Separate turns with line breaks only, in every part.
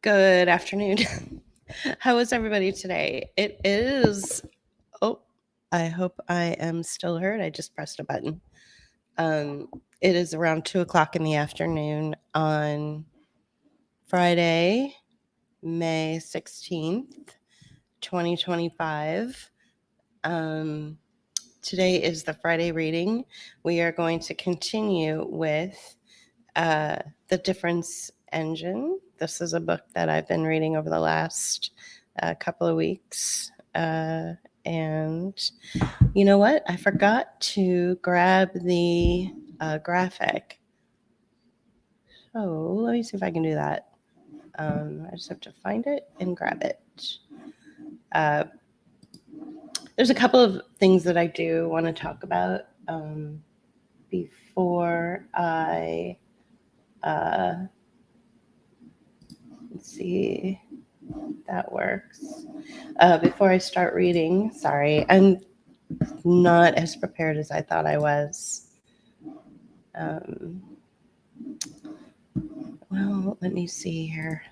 Good afternoon. How is everybody today? It is, I hope I am still heard. I just pressed a button. It is around 2:00 in the afternoon on Friday, May 16th, 2025. Today is the Friday reading. We are going to continue with The Difference Engine. This is a book that I've been reading over the last couple of weeks. And you know what? I forgot to grab the graphic. So let me see if I can do that. I just have to find it and grab it. There's a couple of things that I do want to talk about before I let's see if that works. Before I start reading, sorry, I'm not as prepared as I thought I was. Well, let me see here.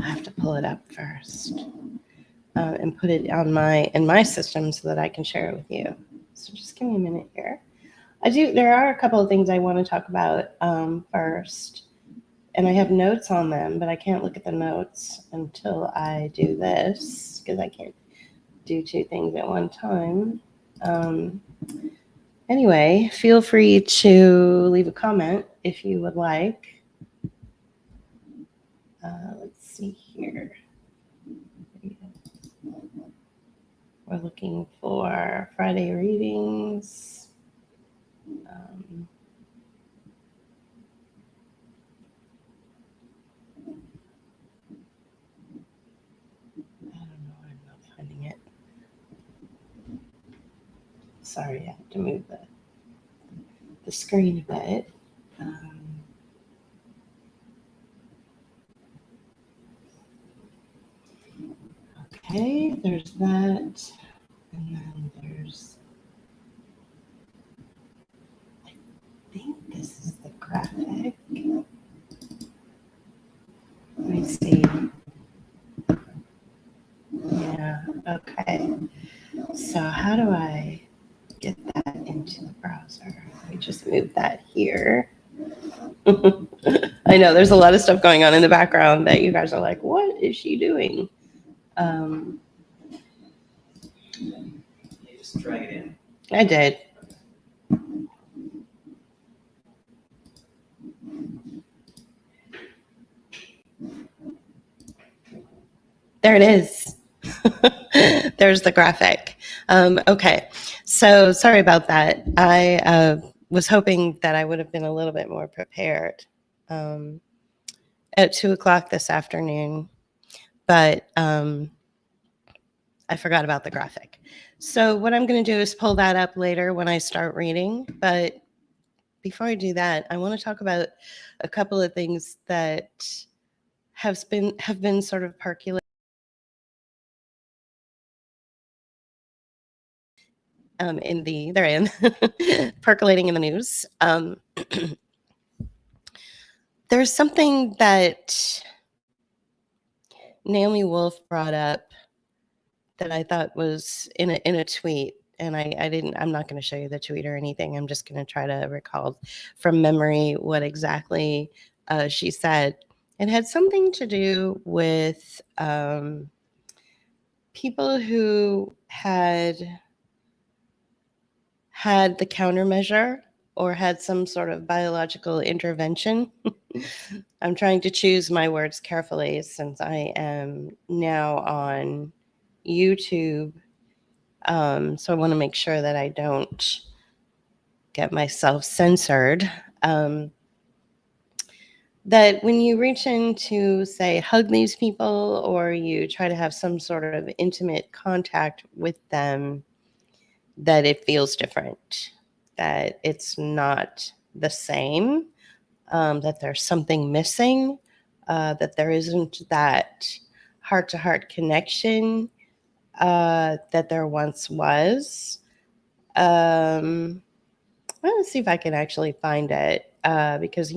I have to pull it up first and put it on in my system so that I can share it with you. So just give me a minute here. There are a couple of things I want to talk about first, and I have notes on them, but I can't look at the notes until I do this because I can't do two things at one time. Anyway, feel free to leave a comment if you would like. Let's see here. We're looking for Friday readings. I don't know, I'm not finding it. Sorry, I have to move the screen a bit. Okay, there's that. And then there's, I think this is the graphic. Let me see. Yeah, okay. So how do I get that into the browser? Let me just move that here. I know there's a lot of stuff going on in the background that you guys are like, what is she doing?
You just drag it in.
I did. There it is. There's the graphic. Okay, so sorry about that. I was hoping that I would have been a little bit more prepared at 2:00 this afternoon, but I forgot about the graphic. So what I'm going to do is pull that up later when I start reading. But before I do that, I want to talk about a couple of things that have been sort of percolating. Percolating in the news. There's something that Naomi Wolf brought up that I thought was in a tweet, and I'm not going to show you the tweet or anything. I'm just going to try to recall from memory what exactly she said. It had something to do with people who had the countermeasure or had some sort of biological intervention. I'm trying to choose my words carefully since I am now on YouTube. So I want to make sure that I don't get myself censored. That when you reach in to, say, hug these people, or you try to have some sort of intimate contact with them, that it feels different, that it's not the same, that there's something missing, that there isn't that heart-to-heart connection, that there once was. Let's see if I can actually find it, because,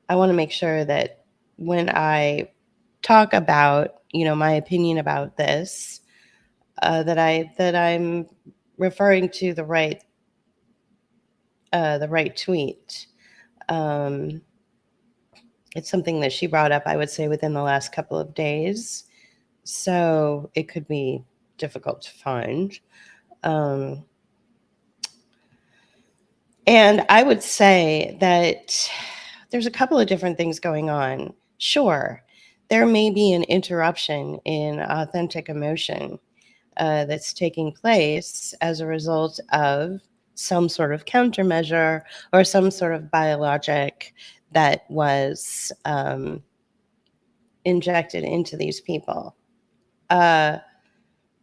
I want to make sure that when I talk about, my opinion about this, that I'm referring to the right tweet. Um, it's something that she brought up, I would say, within the last couple of days, so it could be difficult to find. Um, and I would say that there's a couple of different things going on. Sure, there may be an interruption in authentic emotion that's taking place as a result of some sort of countermeasure or some sort of biologic that was injected into these people. Uh,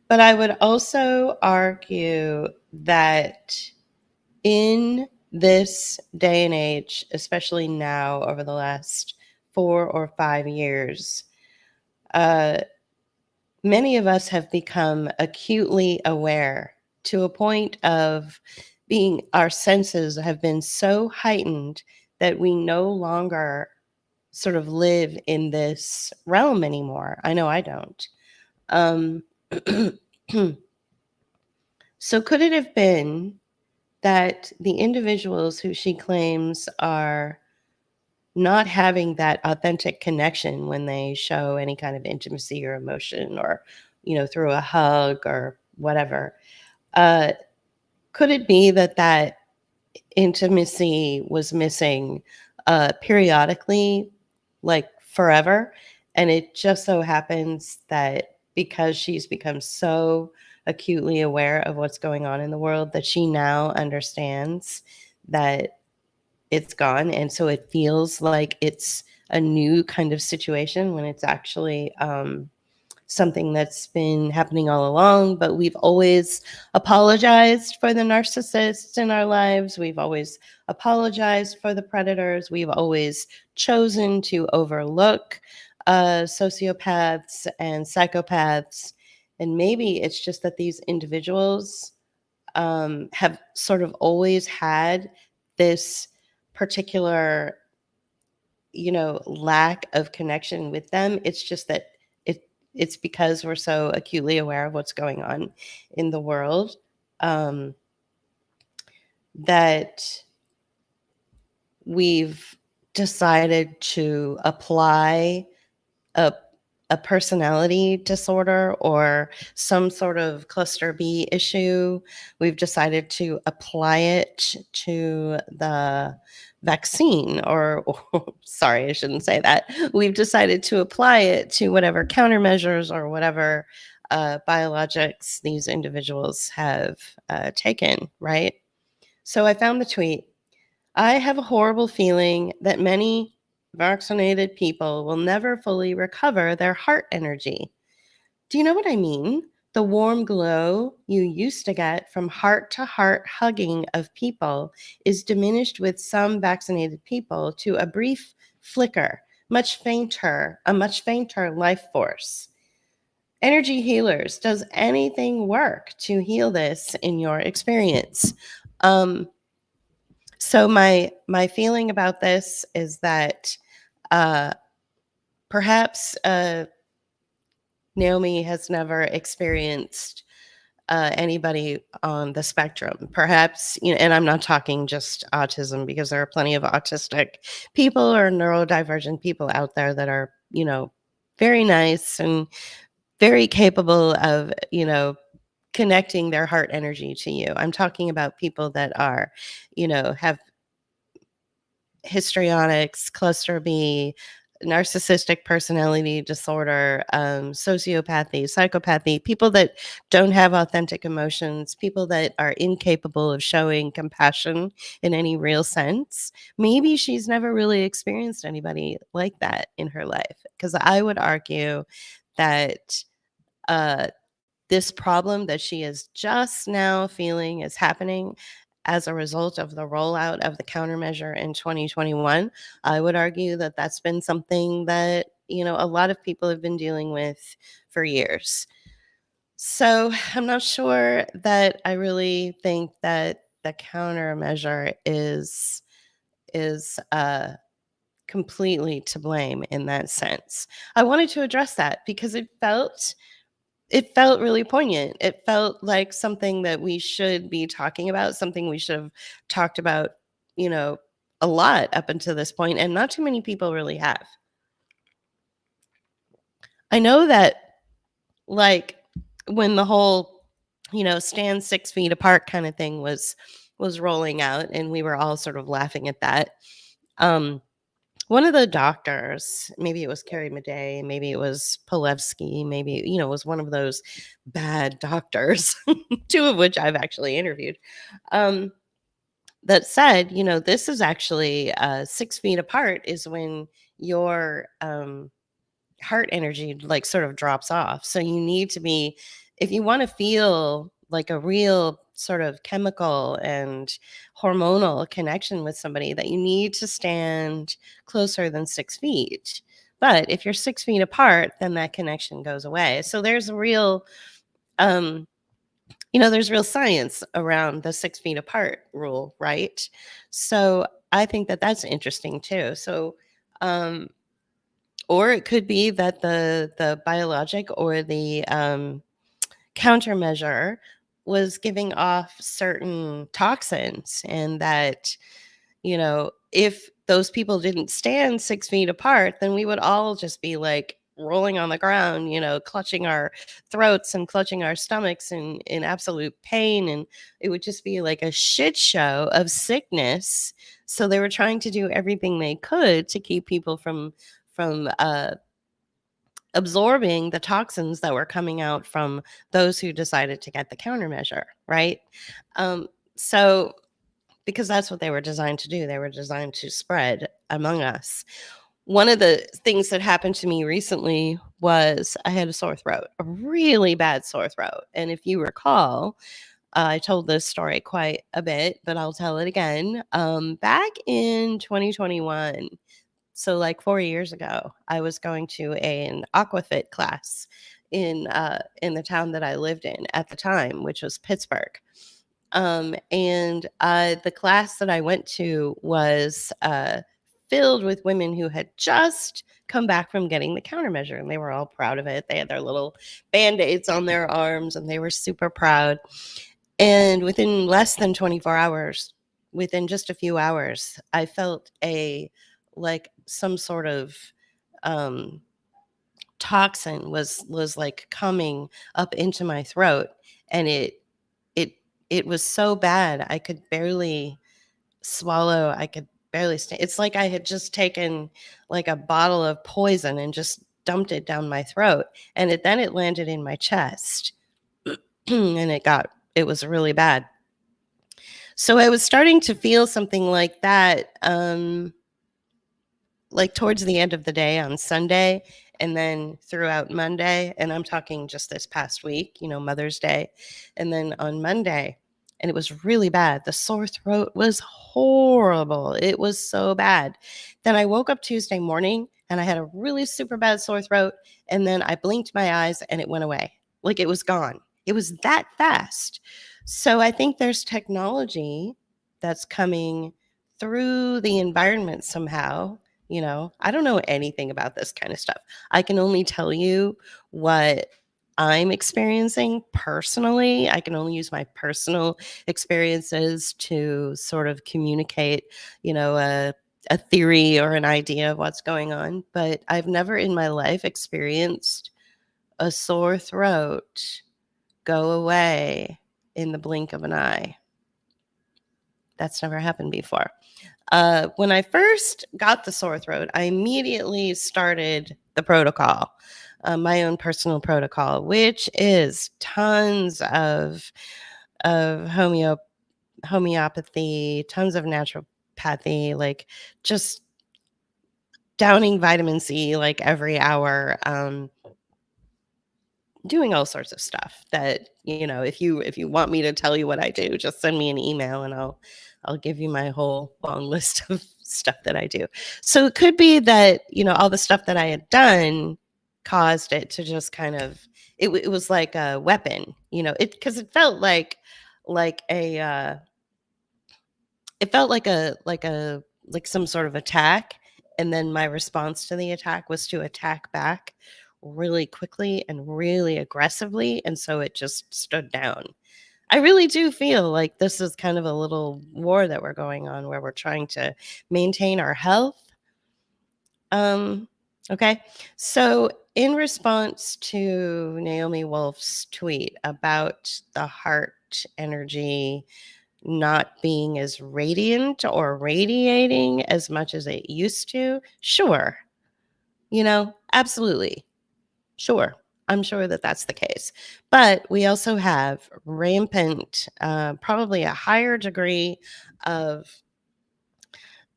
but I would also argue that in this day and age, especially now over the last 4 or 5 years, uh, many of us have become acutely aware to a point of being, our senses have been so heightened that we no longer sort of live in this realm anymore. I know I don't. Um, so could it have been that the individuals who she claims are not having that authentic connection when they show any kind of intimacy or emotion, or, through a hug or whatever, uh, could it be that that intimacy was missing periodically, like forever? And it just so happens that because she's become so acutely aware of what's going on in the world, that she now understands that it's gone. And so it feels like it's a new kind of situation when it's actually something that's been happening all along. But we've always apologized for the narcissists in our lives. We've always apologized for the predators. We've always chosen to overlook sociopaths and psychopaths. And maybe it's just that these individuals have sort of always had this particular, lack of connection with them. It's just that it's because we're so acutely aware of what's going on in the world, um, that we've decided to apply a a personality disorder or some sort of cluster B issue. We've decided to apply it to the vaccine, or sorry, I shouldn't say that. We've decided to apply it to whatever countermeasures or whatever biologics these individuals have taken, right? So I found the tweet. I have a horrible feeling that many vaccinated people will never fully recover their heart energy. Do you know what I mean? The warm glow you used to get from heart to heart hugging of people is diminished with some vaccinated people to a brief flicker, a much fainter life force. Energy healers, does anything work to heal this in your experience? Um, so my feeling about this is that uh, perhaps Naomi has never experienced anybody on the spectrum. Perhaps, and I'm not talking just autism, because there are plenty of autistic people or neurodivergent people out there that are, very nice and very capable of, connecting their heart energy to you. I'm talking about people that are, have histrionics, cluster B, narcissistic personality disorder, sociopathy, psychopathy, people that don't have authentic emotions, people that are incapable of showing compassion in any real sense. Maybe she's never really experienced anybody like that in her life, because I would argue that uh, this problem that she is just now feeling is happening as a result of the rollout of the countermeasure in 2021. I would argue that that's been something that, a lot of people have been dealing with for years. So I'm not sure that I really think that the countermeasure is completely to blame in that sense. I wanted to address that because it felt really poignant. It felt like something that we should be talking about, something we should have talked about, you know, a lot up until this point, and not too many people really have. I know that, like, when the whole, stand 6 feet apart kind of thing was rolling out, and we were all sort of laughing at that. Um, One of the doctors, maybe it was Carrie Madej, maybe it was Polevsky, maybe, it was one of those bad doctors, two of which I've actually interviewed, um, that said, this is actually 6 feet apart is when your heart energy like sort of drops off. So you need to be, if you want to feel like a real sort of chemical and hormonal connection with somebody, that you need to stand closer than 6 feet. But if you're 6 feet apart, then that connection goes away. So um, there's real science around the 6 feet apart rule, right? So I think that that's interesting too. So, um, or it could be that the biologic or the countermeasure was giving off certain toxins, and that, if those people didn't stand 6 feet apart, then we would all just be like rolling on the ground, clutching our throats and clutching our stomachs in absolute pain. And it would just be like a shit show of sickness. So they were trying to do everything they could to keep people from absorbing the toxins that were coming out from those who decided to get the countermeasure, right? Um, so, because that's what they were designed to do, they were designed to spread among us. One of the things that happened to me recently was I had a sore throat, a really bad sore throat. And if you recall, I told this story quite a bit, but I'll tell it again. Back in 2021, so like 4 years ago, I was going to an aquafit class in the town that I lived in at the time, which was Pittsburgh. And the class that I went to was filled with women who had just come back from getting the countermeasure, and they were all proud of it. They had their little band-aids on their arms, and they were super proud. And within less than 24 hours, within just a few hours, I felt like some sort of um, toxin was like coming up into my throat, and it it was so bad I could barely swallow. I could barely stand. It's like I had just taken like a bottle of poison and just dumped it down my throat, and then it landed in my chest, and it was really bad. So I was starting to feel something like that, like towards the end of the day on Sunday, and then throughout Monday. And I'm talking just this past week, Mother's Day, and then on Monday. And it was really bad. The sore throat was horrible. It was so bad. Then I woke up Tuesday morning and I had a really super bad sore throat. And then I blinked my eyes and it went away. Like it was gone. It was that fast. So I think there's technology that's coming through the environment somehow. I don't know anything about this kind of stuff. I can only tell you what I'm experiencing personally. I can only use my personal experiences to sort of communicate, a theory or an idea of what's going on. But I've never in my life experienced a sore throat go away in the blink of an eye. That's never happened before. When I first got the sore throat, I immediately started the protocol, my own personal protocol, which is tons of homeopathy, tons of naturopathy, like just downing vitamin C like every hour, doing all sorts of stuff that, if you want me to tell you what I do, just send me an email and I'll give you my whole long list of stuff that I do. So it could be that, all the stuff that I had done caused it to just kind of it was like a weapon, because it felt like a it felt like some sort of attack, and then my response to the attack was to attack back really quickly and really aggressively, and so it just stood down. I really do feel like this is kind of a little war that we're going on where we're trying to maintain our health. Um, okay. So, in response to Naomi Wolf's tweet about the heart energy not being as radiant or radiating as much as it used to, sure, absolutely. Sure. I'm sure that that's the case. But we also have rampant, probably a higher degree of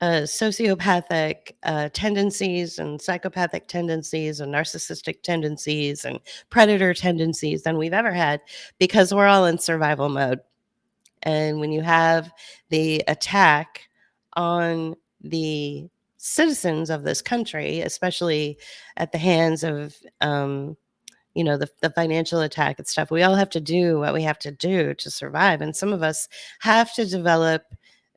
sociopathic tendencies and psychopathic tendencies and narcissistic tendencies and predator tendencies than we've ever had because we're all in survival mode. And when you have the attack on the citizens of this country, especially at the hands of the financial attack and stuff, we all have to do what we have to do to survive, and some of us have to develop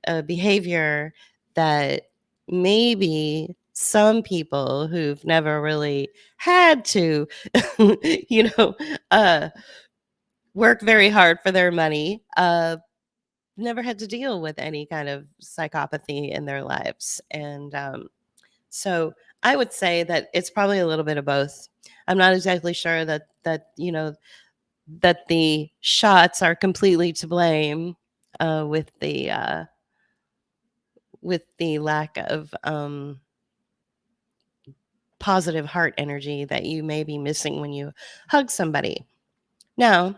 a behavior that maybe some people who've never really had to you know uh work very hard for their money never had to deal with any kind of psychopathy in their lives. And so I would say that it's probably a little bit of both. I'm not exactly sure that the shots are completely to blame with the lack of positive heart energy that you may be missing when you hug somebody. Now,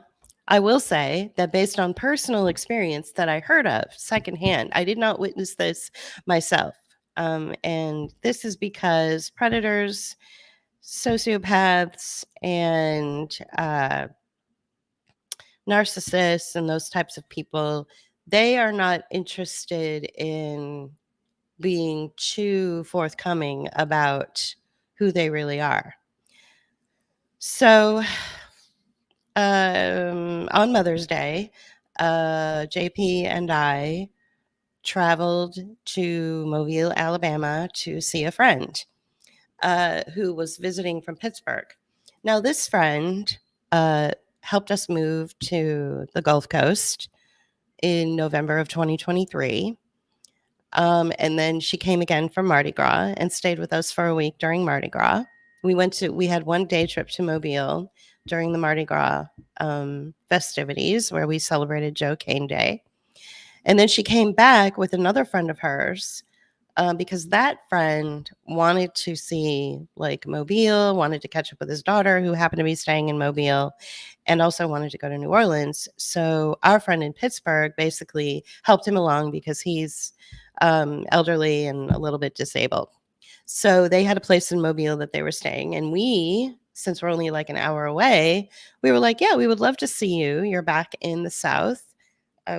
I will say that based on personal experience that I heard of secondhand, I did not witness this myself. And this is because predators, sociopaths, and narcissists, and those types of people, they are not interested in being too forthcoming about who they really are. So, on Mother's Day, JP and I traveled to Mobile, Alabama to see a friend who was visiting from Pittsburgh. Now, this friend helped us move to the Gulf Coast in November of 2023. And then she came again for Mardi Gras and stayed with us for a week during Mardi Gras. We had one day trip to Mobile during the Mardi Gras festivities where we celebrated Joe Cane Day. And then she came back with another friend of hers because that friend wanted to see like Mobile, wanted to catch up with his daughter who happened to be staying in Mobile, and also wanted to go to New Orleans. So our friend in Pittsburgh basically helped him along because he's elderly and a little bit disabled. So they had a place in Mobile that they were staying. And we, since we're only like an hour away, we were like, yeah, we would love to see you. You're back in the South.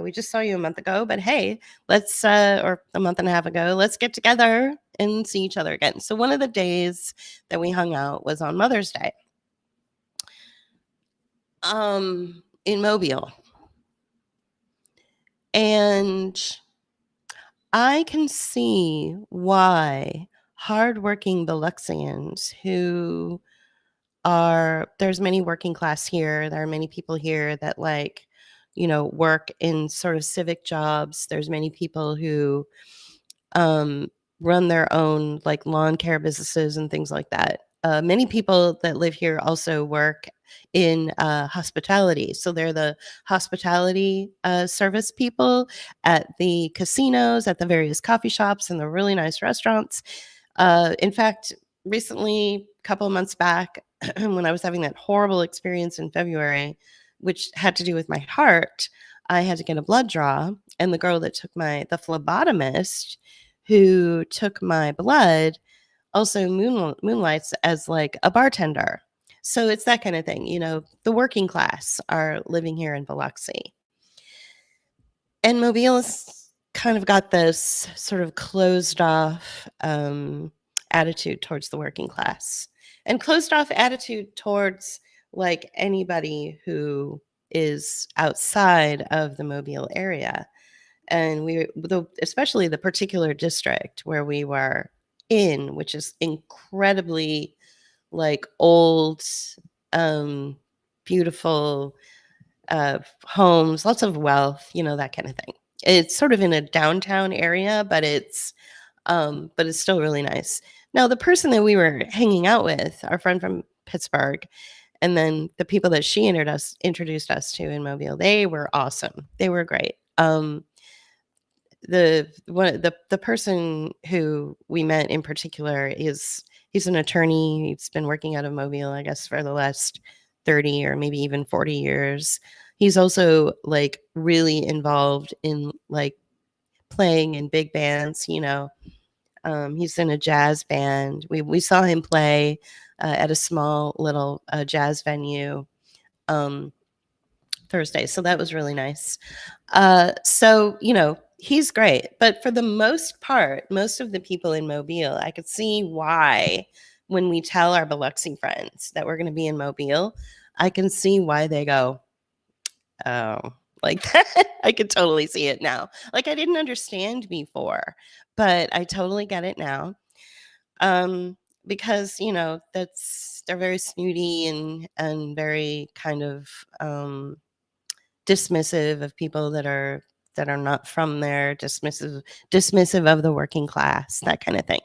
We just saw you a month ago, but hey, let's, or a month and a half ago, let's get together and see each other again. So one of the days that we hung out was on Mother's Day in Mobile. And I can see why hardworking Biloxians who there's many working class here. There are many people here that work in sort of civic jobs. There's many people who run their own like lawn care businesses and things like that. Many people that live here also work in hospitality. So they're the hospitality service people at the casinos, at the various coffee shops, and the really nice restaurants. In fact, recently, a couple of months back, when I was having that horrible experience in February, which had to do with my heart, I had to get a blood draw. And the girl that took the phlebotomist who took my blood also moonlights as like a bartender. So it's that kind of thing. The working class are living here in Biloxi. And Mobile's kind of got this sort of closed off attitude towards the working class and closed off attitude towards like anybody who is outside of the Mobile area. And especially the particular district where we were in, which is incredibly like old, um, beautiful homes, lots of wealth, that kind of thing. It's sort of in a downtown area, but it's still really nice. Now, the person that we were hanging out with, our friend from Pittsburgh, and then the people that she introduced us to in Mobile, they were awesome. They were great. The person who we met in particular he's an attorney. He's been working out of Mobile, I guess, for the last 30 or maybe even 40 years. He's also like really involved in like playing in big bands, he's in a jazz band. We saw him play at a small little jazz venue Thursday, so that was really nice. So he's great, but for the most part, most of the people in Mobile, I could see why when we tell our Biloxi friends that we're going to be in Mobile, I can see why they go, oh, like that. I could totally see it now. Like I didn't understand before, but I totally get it now. Because they're very snooty and very kind of dismissive of people that are not from there, dismissive of the working class, that kind of thing.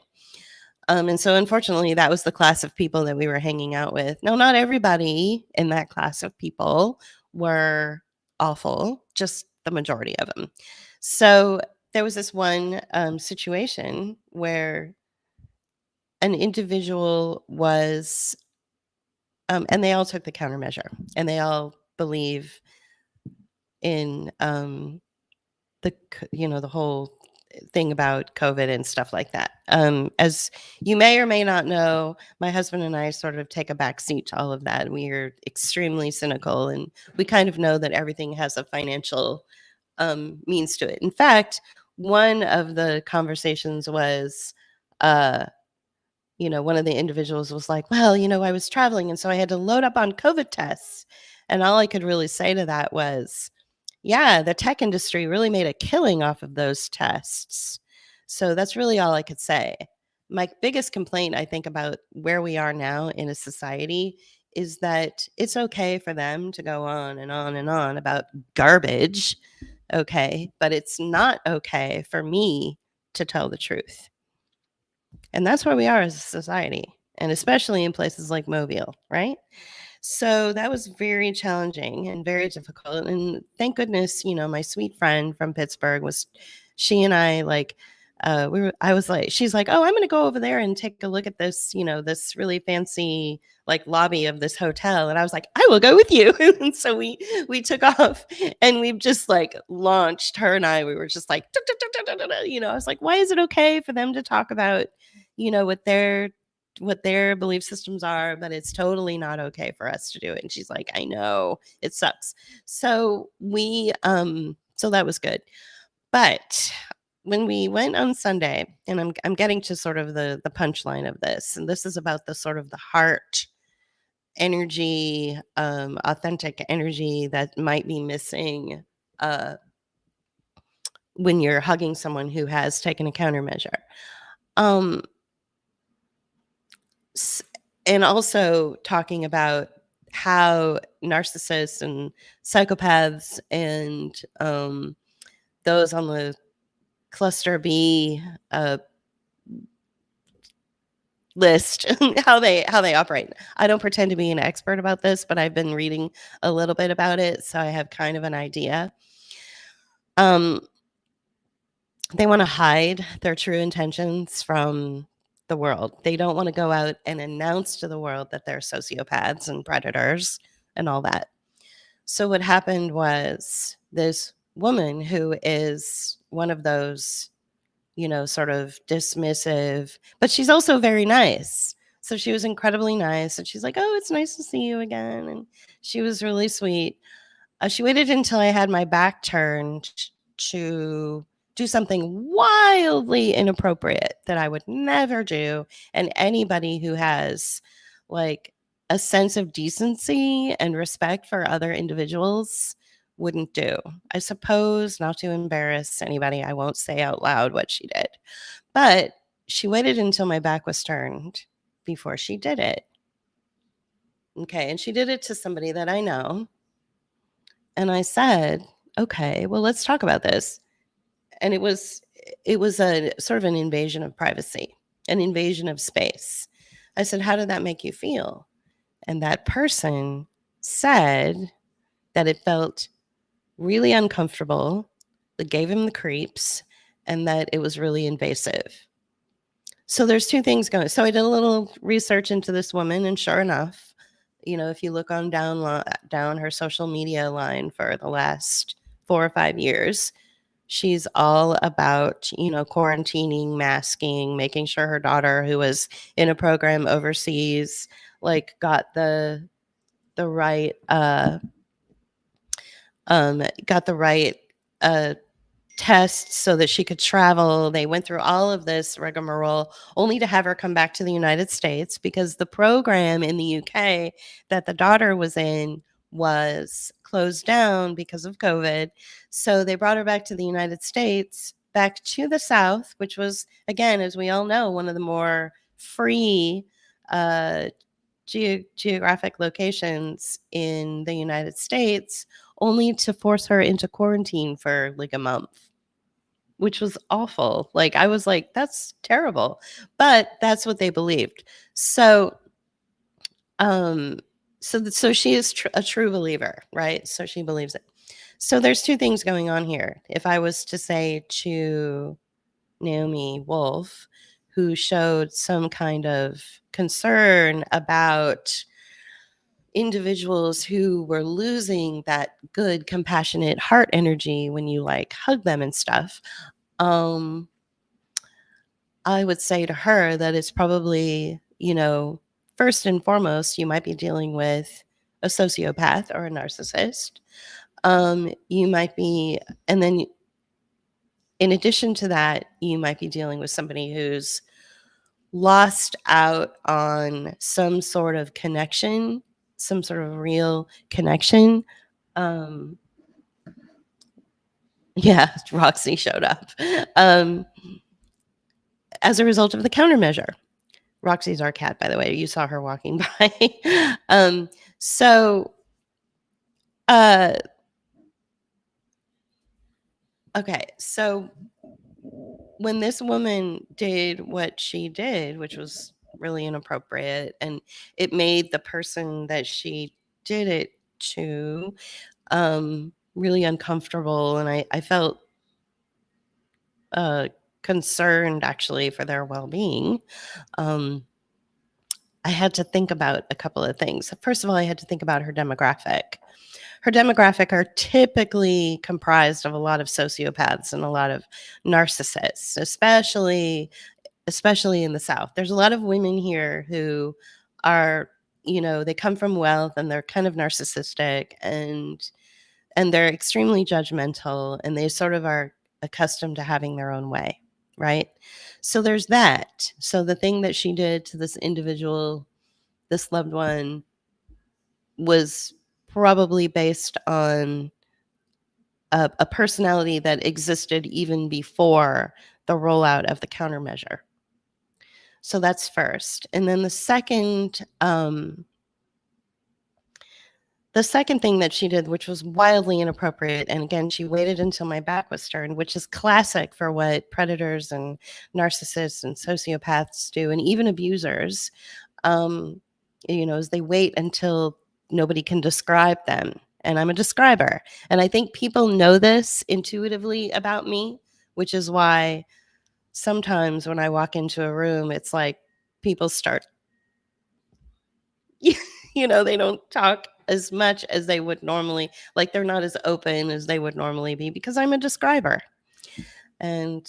And so unfortunately, that was the class of people that we were hanging out with. No, not everybody in that class of people were awful, just the majority of them. So there was this one situation where an individual was, and they all took the countermeasure, and they all believe in the whole thing about COVID and stuff like that. As you may or may not know, my husband and I sort of take a back seat to all of that. We are extremely cynical, and we kind of know that everything has a financial means to it. In fact, one of the conversations was, one of the individuals was like, well, I was traveling and so I had to load up on COVID tests. And all I could really say to that was, yeah, the tech industry really made a killing off of those tests. So that's really all I could say. My biggest complaint, I think, about where we are now in a society is that it's okay for them to go on and on and on about garbage. Okay. But it's not okay for me to tell the truth. And that's where we are as a society, and especially in places like Mobile, right? So that was very challenging and very difficult. And thank goodness, my sweet friend from Pittsburgh she and I like, I was like, she's like, oh, I'm going to go over there and take a look at this, this really fancy like lobby of this hotel. And I was like, I will go with you. And so we took off and we've just like launched her and I, we were just like, I was like, why is it okay for them to talk about, what their belief systems are, but it's totally not okay for us to do it. And she's like, I know, it sucks. So so that was good. But when we went on Sunday, and I'm getting to sort of the punchline of this, and this is about the sort of the heart energy, authentic energy that might be missing when you're hugging someone who has taken a countermeasure. And also talking about how narcissists and psychopaths and those on the cluster B list, how they operate. I don't pretend to be an expert about this, but I've been reading a little bit about it, so I have kind of an idea. They want to hide their true intentions from the world. They don't want to go out and announce to the world that they're sociopaths and predators and all that. So what happened was this woman who is one of those, sort of dismissive, but she's also very nice. So she was incredibly nice. And she's like, oh, it's nice to see you again. And she was really sweet. She waited until I had my back turned to do something wildly inappropriate that I would never do, and anybody who has like a sense of decency and respect for other individuals wouldn't do. I suppose, not to embarrass anybody, I won't say out loud what she did. But she waited until my back was turned before she did it. Okay, and she did it to somebody that I know. And I said, "Okay, well, let's talk about this." And it was a sort of an invasion of privacy, an invasion of space. I said, "How did that make you feel?" And that person said that it felt really uncomfortable, that gave him the creeps, and that it was really invasive. So there's two things going. So I did a little research into this woman, and sure enough, if you look on down her social media line for the last 4 or 5 years, she's all about, quarantining, masking, making sure her daughter, who was in a program overseas, like got the right got the right tests so that she could travel. They went through all of this rigmarole only to have her come back to the United States because the program in the UK that the daughter was in was closed down because of COVID. So they brought her back to the United States, back to the South, which was, again, as we all know, one of the more free uh, geographic locations in the United States, only to force her into quarantine for like a month, which was awful. Like, I was like, that's terrible. But that's what they believed. So, so she is a true believer, right? So she believes it. So there's two things going on here. If I was to say to Naomi Wolf, who showed some kind of concern about individuals who were losing that good, compassionate heart energy when you like hug them and stuff, I would say to her that it's probably, first and foremost, you might be dealing with a sociopath or a narcissist. You might be, and then in addition to that, you might be dealing with somebody who's lost out on some sort of connection, some sort of real connection. Yeah, Roxy showed up as a result of the countermeasure. Roxy's our cat, by the way. You saw her walking by. So, okay. So when this woman did what she did, which was really inappropriate, and it made the person that she did it to really uncomfortable, and I felt concerned actually for their well-being. I had to think about a couple of things. First of all, I had to think about her demographic. Her demographic are typically comprised of a lot of sociopaths and a lot of narcissists, especially in the South. There's a lot of women here who are, they come from wealth and they're kind of narcissistic and they're extremely judgmental, and they sort of are accustomed to having their own way, right? So there's that. So the thing that she did to this individual, this loved one, was probably based on a personality that existed even before the rollout of the countermeasure. So that's first. And then the second thing that she did, which was wildly inappropriate, and again, she waited until my back was turned, which is classic for what predators and narcissists and sociopaths do, and even abusers, is they wait until nobody can describe them. And I'm a describer. And I think people know this intuitively about me, which is why sometimes when I walk into a room, it's like people start, they don't talk as much as they would normally, like they're not as open as they would normally be because I'm a describer. And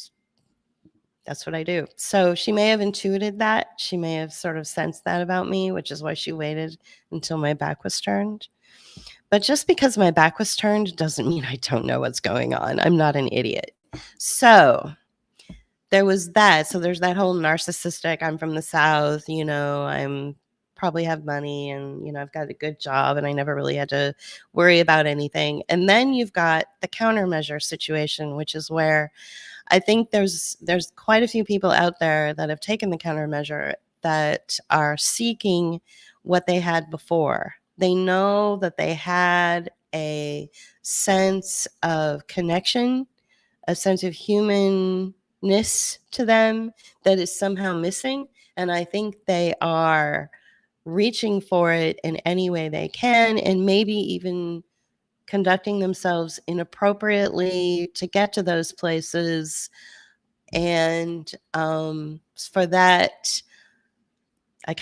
that's what I do. So she may have intuited that. She may have sort of sensed that about me, which is why she waited until my back was turned. But just because my back was turned doesn't mean I don't know what's going on. I'm not an idiot. So there was that. So there's that whole narcissistic, I'm from the South, I'm probably have money and, I've got a good job and I never really had to worry about anything. And then you've got the countermeasure situation, which is where I think there's quite a few people out there that have taken the countermeasure that are seeking what they had before. They know that they had a sense of connection, a sense of humanness to them that is somehow missing. And I think they are reaching for it in any way they can, and maybe even conducting themselves inappropriately to get to those places. And for that, I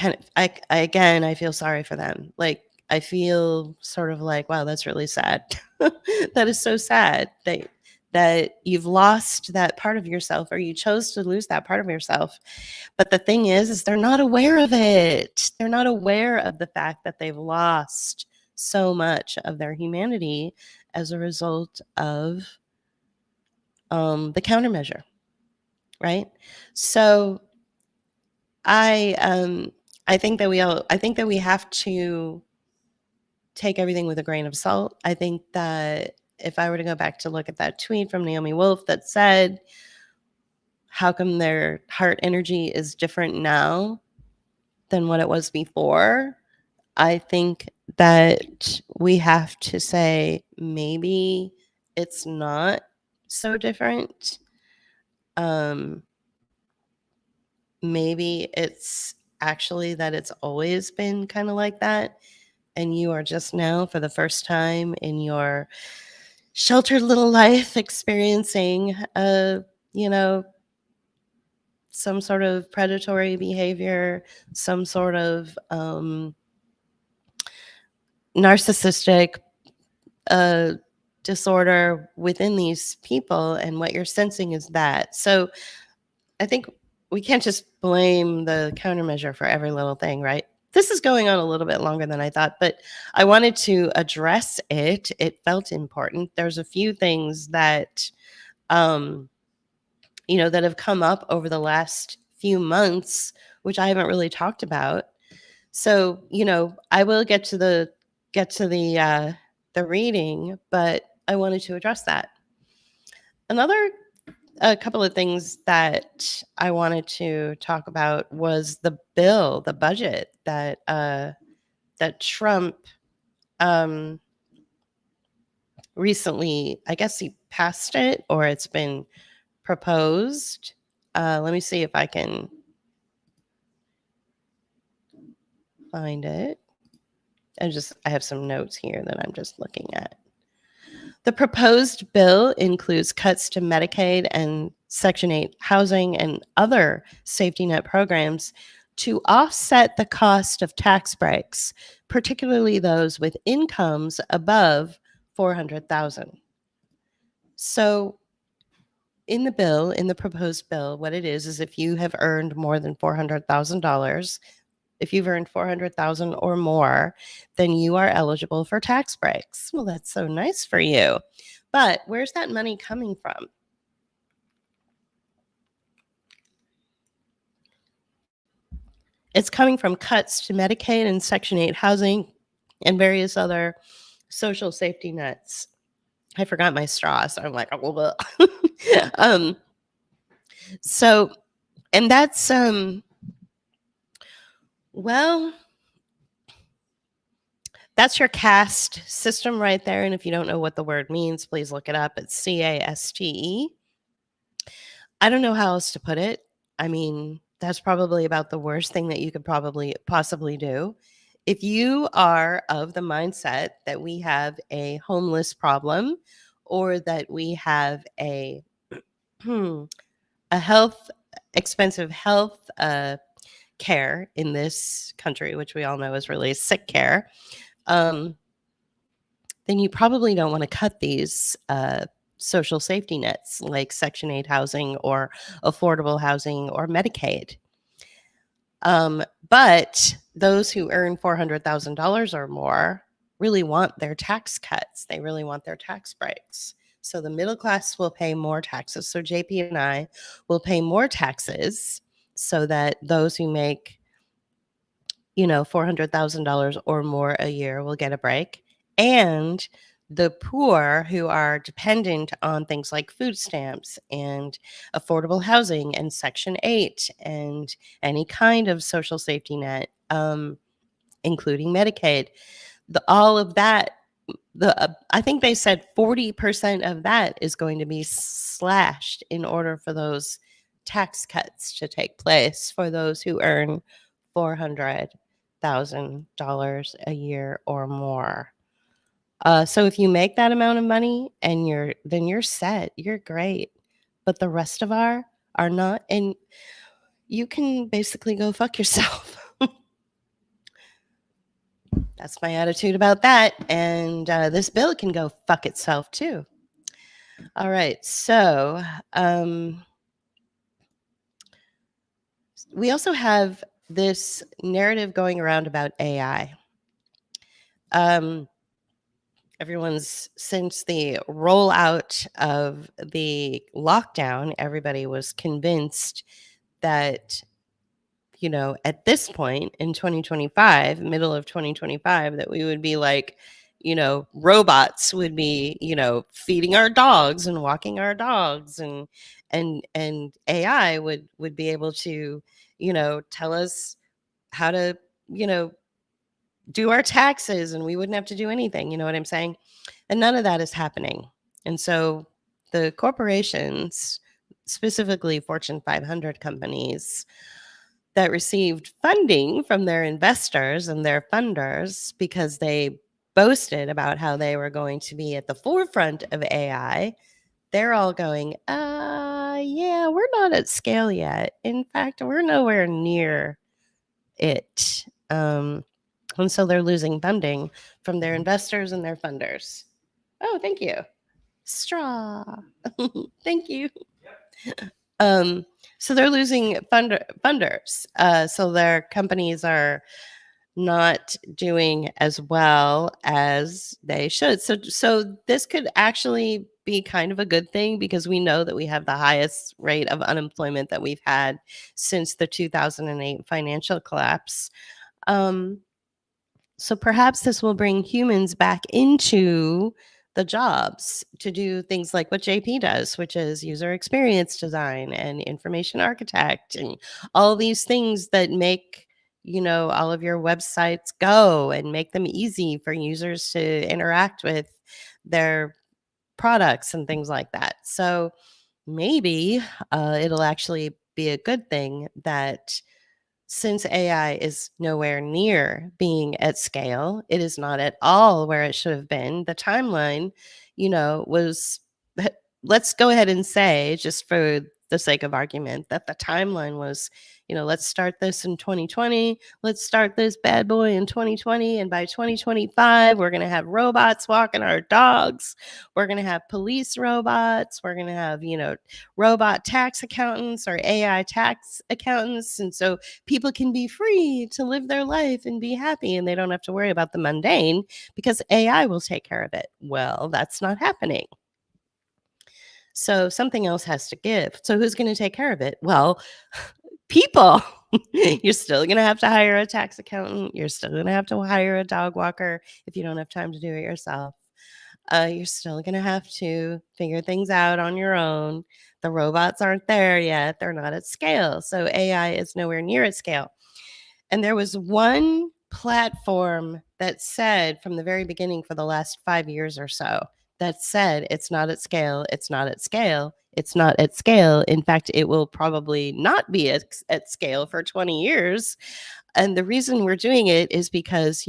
feel sorry for them. Like, I feel sort of like, wow, that's really sad. That is so sad that you've lost that part of yourself, or you chose to lose that part of yourself. But the thing is they're not aware of it. They're not aware of the fact that they've lost so much of their humanity as a result of the countermeasure, right? So I think that we have to take everything with a grain of salt. I think that if I were to go back to look at that tweet from Naomi Wolf that said, how come their heart energy is different now than what it was before? I think that we have to say maybe it's not so different. Maybe it's actually that it's always been kind of like that, and you are just now, for the first time in your sheltered little life, experiencing some sort of predatory behavior, some sort of narcissistic disorder within these people, and what you're sensing is that. So I think we can't just blame the countermeasure for every little thing, right? This is going on a little bit longer than I thought, but I wanted to address it. It felt important. There's a few things that that have come up over the last few months, which I haven't really talked about. So, I will get to the reading, but I wanted to address that. A couple of things that I wanted to talk about was the budget that Trump recently, I guess he passed it, or it's been proposed. Let me see if I can find it. I have some notes here that I'm just looking at. The proposed bill includes cuts to Medicaid and Section 8 housing and other safety net programs to offset the cost of tax breaks, particularly those with incomes above $400,000. So in the proposed bill, what it is if you have earned more than $400,000, if you've earned $400,000 or more, then you are eligible for tax breaks. Well, that's so nice for you. But where's that money coming from? It's coming from cuts to Medicaid and Section 8 housing and various other social safety nets. I forgot my straw, so I'm like, oh, so, and that's, well, that's your caste system right there. And if you don't know what the word means, please look it up. It's CASTE. I don't know how else to put it. I mean, that's probably about the worst thing that you could possibly do. If you are of the mindset that we have a homeless problem, or that we have a expensive health care in this country, which we all know is really sick care, then you probably don't want to cut these social safety nets like Section 8 housing or affordable housing or Medicaid. But those who earn $400,000 or more really want their tax cuts. They really want their tax breaks. So the middle class will pay more taxes. So JP and I will pay more taxes so that those who make, $400,000 or more a year will get a break. And the poor who are dependent on things like food stamps and affordable housing and Section 8 and any kind of social safety net, including Medicaid, all of that, I think they said 40% of that is going to be slashed in order for those tax cuts to take place for those who earn $400,000 a year or more. So if you make that amount of money and then you're set, you're great. But the rest of are not, and you can basically go fuck yourself. That's my attitude about that. And this bill can go fuck itself too. All right. So we also have this narrative going around about AI. Since the rollout of the lockdown, everybody was convinced that, at this point in 2025, middle of 2025, that we would be like, robots would be, feeding our dogs and walking our dogs, and AI would be able to, tell us how to, do our taxes, and we wouldn't have to do anything. You know what I'm saying? And none of that is happening. And so the corporations, specifically Fortune 500 companies, that received funding from their investors and their funders because they boasted about how they were going to be at the forefront of AI, they're all going, yeah, we're not at scale yet. In fact, we're nowhere near it. And so they're losing funding from their investors and their funders. Oh, thank you. Straw. Thank you. So they're losing funders. So their companies are not doing as well as they should. So this could actually be kind of a good thing, because we know that we have the highest rate of unemployment that we've had since the 2008 financial collapse. So perhaps this will bring humans back into the jobs to do things like what JP does, which is user experience design and information architect and all these things that make, all of your websites go and make them easy for users to interact with their products and things like that. So maybe it'll actually be a good thing that, since AI is nowhere near being at scale, it is not at all where it should have been. The timeline, was, let's go ahead and say, just for the sake of argument, that the timeline was, let's start this in 2020. Let's start this bad boy in 2020. And by 2025, we're going to have robots walking our dogs. We're going to have police robots. We're going to have, robot tax accountants or AI tax accountants. And so people can be free to live their life and be happy, and they don't have to worry about the mundane because AI will take care of it. Well, that's not happening. So something else has to give. So who's going to take care of it? Well, people. You're still going to have to hire a tax accountant. You're still going to have to hire a dog walker if you don't have time to do it yourself. You're still going to have to figure things out on your own. The robots aren't there yet. They're not at scale. So AI is nowhere near at scale. And there was one platform that said from the very beginning, for the last 5 years or so, that said, it's not at scale. It's not at scale. It's not at scale. In fact, it will probably not be at scale for 20 years. And the reason we're doing it is because,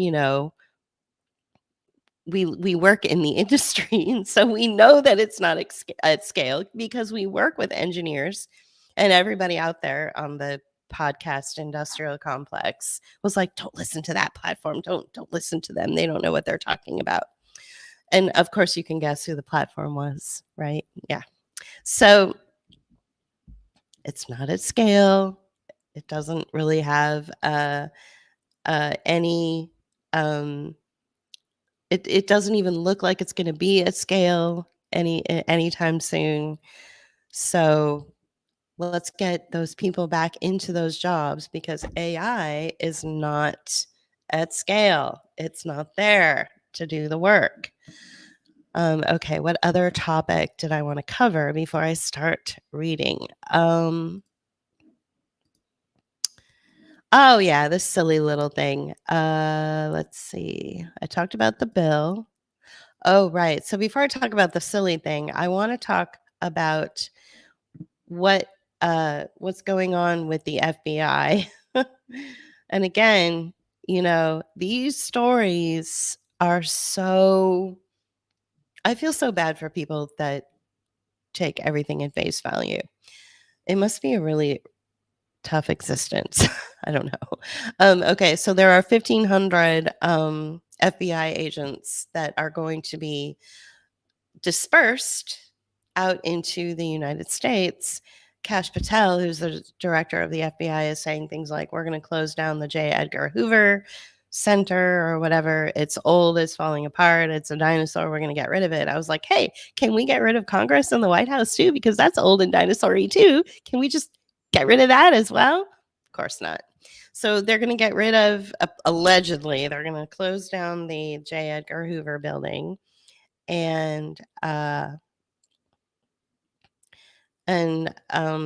we work in the industry, and so we know that it's not at scale, because we work with engineers, and everybody out there on the podcast industrial complex was like, don't listen to that platform. Don't listen to them. They don't know what they're talking about. And of course you can guess who the platform was, right? Yeah. So it's not at scale. It doesn't really have any it doesn't even look like it's going to be at scale. anytime soon. So let's get those people back into those jobs because AI is not at scale. It's not there to do the work. Okay, what other topic did I want to cover before I start reading? Oh yeah, this silly little thing. Let's see. I talked about the bill. Oh, right. So before I talk about the silly thing, I want to talk about what what's going on with the FBI. And again, these stories are so I feel so bad for people that take everything at face value. It must be a really tough existence. I don't know. Okay, so there are 1,500 FBI agents that are going to be dispersed out into the United States. Kash Patel, who's the director of the FBI, is saying things like, we're going to close down the J. Edgar Hoover Center or whatever. It's old, it's falling apart, it's a dinosaur, we're going to get rid of it. I was like, hey, can we get rid of Congress and the White House too? Because that's old and dinosaur-y too. Can we just get rid of that as well? Of course not. So they're going to get rid of, allegedly, they're going to close down the J. Edgar Hoover building. And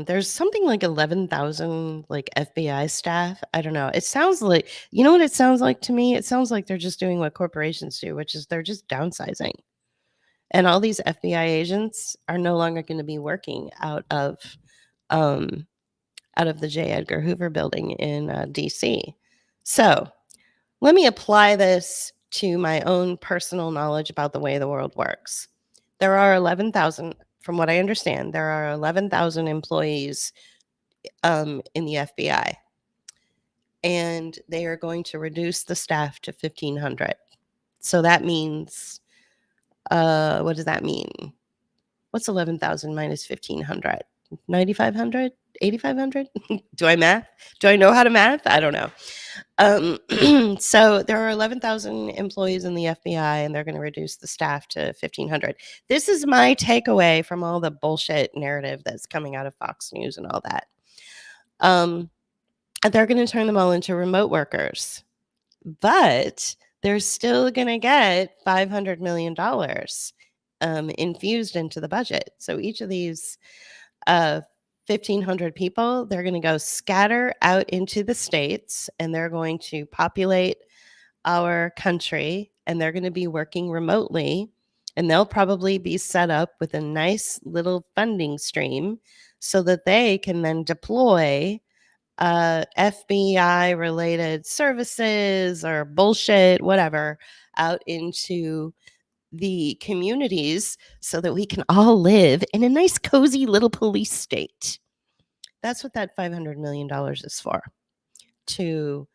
there's something like 11,000 like FBI staff. I don't know. It sounds like, you know what it sounds like to me? It sounds like they're just doing what corporations do, which is they're just downsizing. And all these FBI agents are no longer going to be working out of the J. Edgar Hoover building in DC. So let me apply this to my own personal knowledge about the way the world works. There are 11,000, from what I understand, there are 11,000 employees in the FBI. And they are going to reduce the staff to 1,500. So that means, what does that mean? What's 11,000 minus 1,500? 9,500? 8,500? Do I math? Do I know how to math? I don't know. So there are 11,000 employees in the FBI, and they're going to reduce the staff to 1,500. This is my takeaway from all the bullshit narrative that's coming out of Fox News and all that. They're going to turn them all into remote workers, but they're still going to get $500 million infused into the budget. So each of these 1,500 people, they're going to go scatter out into the states, and they're going to populate our country, and they're going to be working remotely, and they'll probably be set up with a nice little funding stream so that they can then deploy FBI related services or bullshit, whatever, out into the communities so that we can all live in a nice, cozy little police state. That's what that $500 million is for, to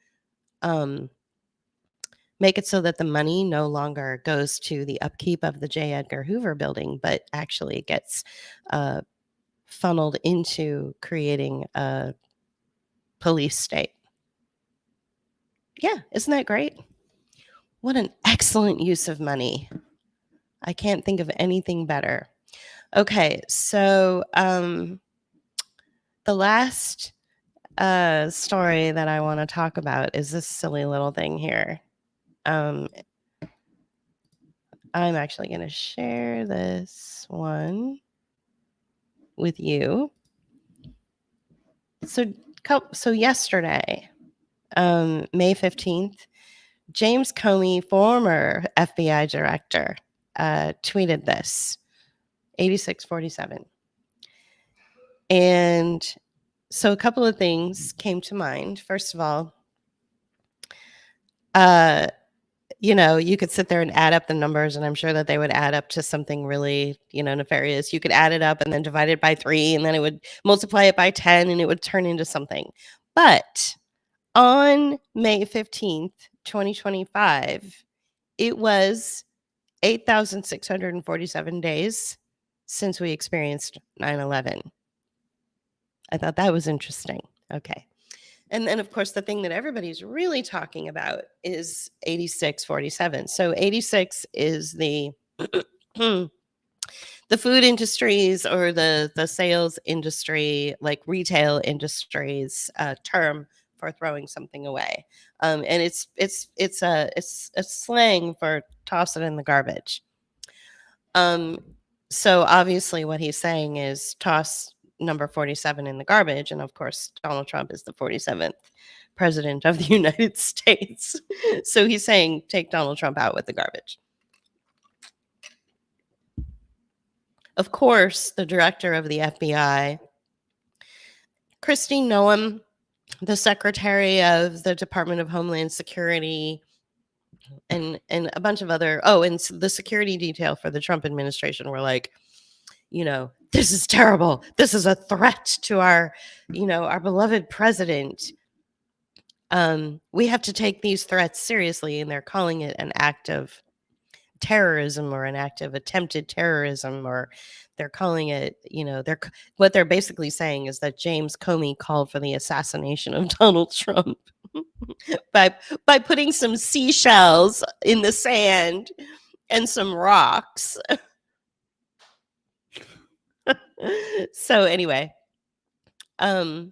make it so that the money no longer goes to the upkeep of the J. Edgar Hoover building, but actually gets funneled into creating a police state. Yeah, isn't that great? What an excellent use of money. I can't think of anything better. Okay, so the last story that I want to talk about is this silly little thing here. I'm actually going to share this one with you. So yesterday, May 15th, James Comey, former FBI director, tweeted this, 8647. And so a couple of things came to mind. First of all, you could sit there and add up the numbers, and I'm sure that they would add up to something really, nefarious. You could add it up and then divide it by 3, and then it would multiply it by 10, and it would turn into something. But on May 15th, 2025, it was 8,647 days since we experienced 9/11. I thought that was interesting. Okay. And then, of course, the thing that everybody's really talking about is 8647. So 86 is the the food industries or the sales industry, like retail industries, term for throwing something away. And it's a slang for toss it in the garbage. So obviously what he's saying is toss number 47 in the garbage. And of course, Donald Trump is the 47th president of the United States. So he's saying take Donald Trump out with the garbage. Of course, the director of the FBI, Christine Noem, the secretary of the Department of Homeland Security, and a bunch of other, and the security detail for the Trump administration were like, this is terrible. This is a threat to our beloved president. We have to take these threats seriously, and they're calling it an act of terrorism or an act of attempted terrorism, or they're calling it, what they're basically saying is that James Comey called for the assassination of Donald Trump by putting some seashells in the sand and some rocks. So anyway, I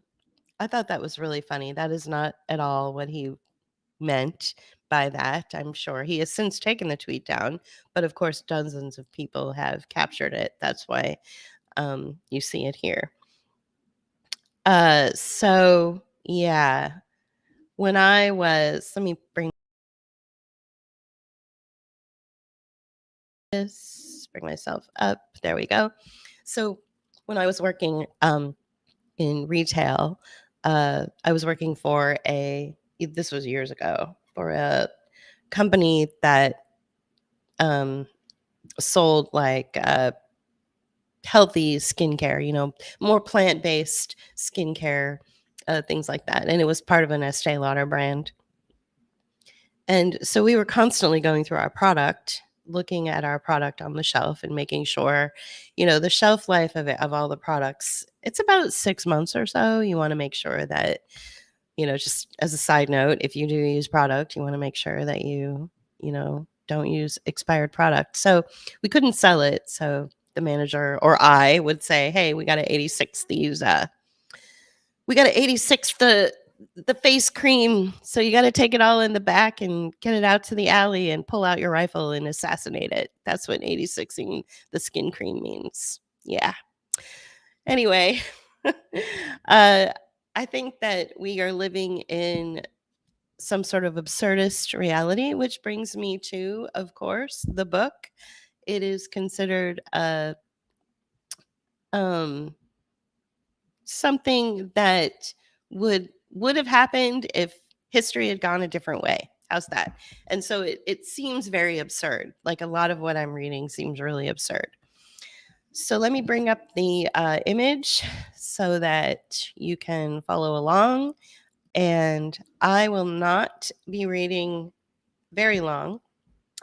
thought that was really funny. That is not at all what he meant by that. I'm sure he has since taken the tweet down, but of course dozens of people have captured it. That's why you see it here. So yeah, when I was, let me bring myself up. There we go. So when I was working in retail, I was working for this was years ago, for a company that sold like healthy skincare, more plant-based skincare, things like that. And it was part of an Estee Lauder brand. And so we were constantly going through our product, looking at our product on the shelf and making sure, the shelf life of all the products, it's about 6 months or so. You want to make sure that, just as a side note, if you do use product, you want to make sure that you don't use expired product. So we couldn't sell it. So the manager or I would say, hey, we got to 86 these, we got to 86 the face cream. So you got to take it all in the back and get it out to the alley and pull out your rifle and assassinate it. That's what 86ing the skin cream means. Yeah. Anyway, I think that we are living in some sort of absurdist reality, which brings me to, of course, the book. It is considered something that would have happened if history had gone a different way. How's that? And so it seems very absurd. Like a lot of what I'm reading seems really absurd. So let me bring up the image so that you can follow along. And I will not be reading very long,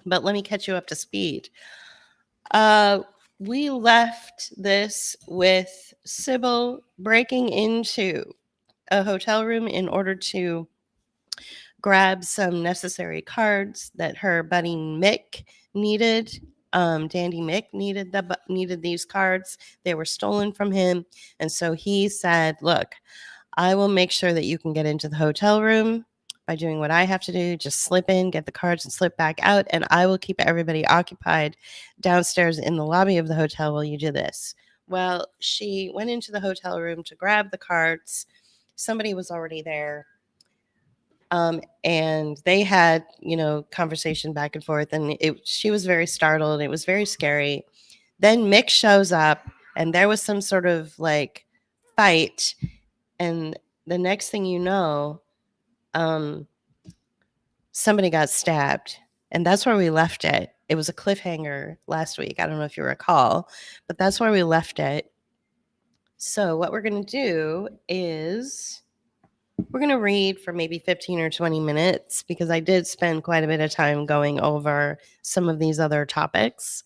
but let me catch you up to speed. We left this with Sybil breaking into a hotel room in order to grab some necessary cards that her buddy Mick needed. Dandy Mick needed these cards. They were stolen from him. And so he said, look, I will make sure that you can get into the hotel room by doing what I have to do. Just slip in, get the cards, and slip back out. And I will keep everybody occupied downstairs in the lobby of the hotel while you do this. Well, she went into the hotel room to grab the cards. Somebody was already there. And they had, conversation back and forth. And she was very startled. It was very scary. Then Mick shows up, and there was some sort of like fight. And the next thing you know, somebody got stabbed. And that's where we left it. It was a cliffhanger last week. I don't know if you recall, but that's where we left it. So what we're going to do is we're going to read for maybe 15 or 20 minutes because I did spend quite a bit of time going over some of these other topics.